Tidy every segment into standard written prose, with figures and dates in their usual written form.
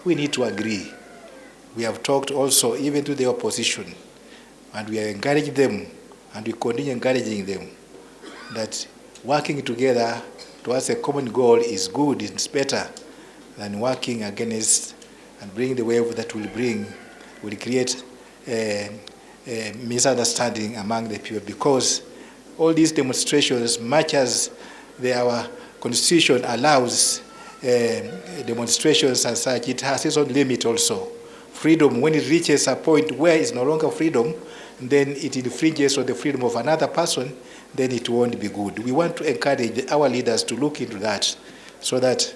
we need to agree. We have talked also even to the opposition, and we are encouraging them, and we continue encouraging them, that working together towards a common goal is good, it's better than working against and bring the wave that will create a misunderstanding among the people, because all these demonstrations, much as our constitution allows demonstrations and such, it has its own limit also. Freedom, when it reaches a point where it's no longer freedom, then it infringes on the freedom of another person, then it won't be good. We want to encourage our leaders to look into that, so that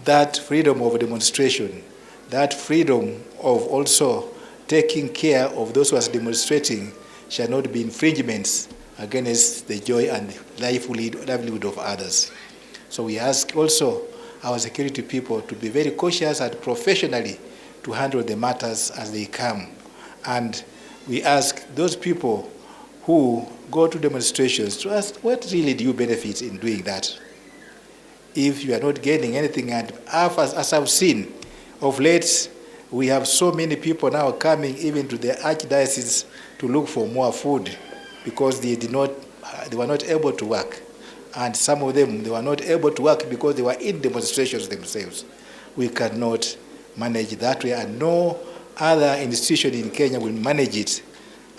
that freedom of demonstration, that freedom of also taking care of those who are demonstrating, shall not be infringements against the joy and livelihood of others. So we ask also our security people to be very cautious and professionally to handle the matters as they come. And we ask those people who go to demonstrations to ask, what really do you benefit in doing that? If you are not gaining anything, and as I've seen of late, we have so many people now coming even to the archdiocese to look for more food, because they were not able to work. And some of them, they were not able to work because they were in demonstrations themselves. We cannot manage that way, and no other institution in Kenya will manage it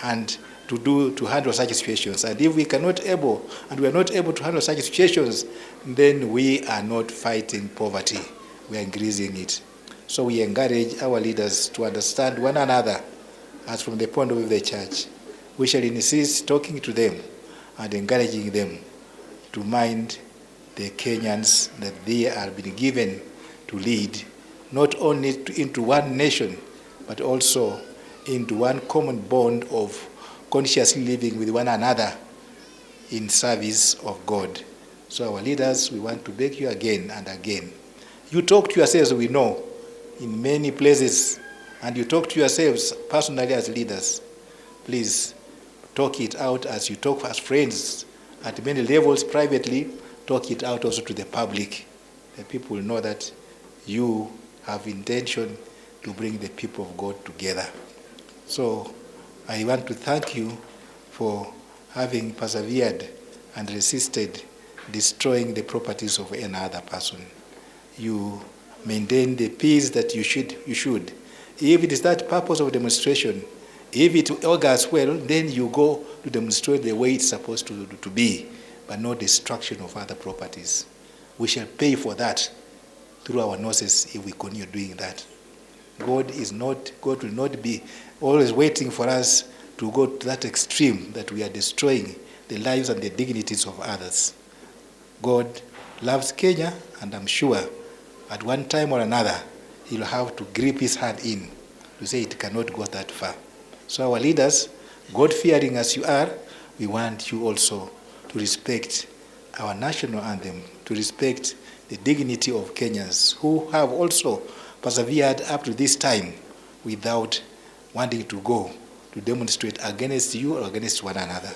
and to handle such situations. And if we are not able to handle such situations, then we are not fighting poverty, we are increasing it. So we encourage our leaders to understand one another as from the point of view of the church. We shall insist talking to them and encouraging them to mind the Kenyans that they are being given to lead, not only into one nation, but also into one common bond of consciously living with one another in service of God. So our leaders, we want to beg you again and again. You talk to yourselves, we know, in many places, and you talk to yourselves personally as leaders. Please talk it out as you talk as friends at many levels privately. Talk it out also to the public. The people will know that you have intention to bring the people of God together. So I want to thank you for having persevered and resisted destroying the properties of any other person. You maintain the peace that you should. If it is that purpose of demonstration, if it augurs well, then you go to demonstrate the way it's supposed to be, but no destruction of other properties. We shall pay for that through our noses if we continue doing that. God will not be always waiting for us to go to that extreme that we are destroying the lives and the dignities of others. God loves Kenya, and I'm sure at one time or another, he'll have to grip his hand in to say it cannot go that far. So our leaders, God-fearing as you are, we want you also to respect our national anthem, to respect the dignity of Kenyans who have also persevered up to this time without wanting to go to demonstrate against you or against one another.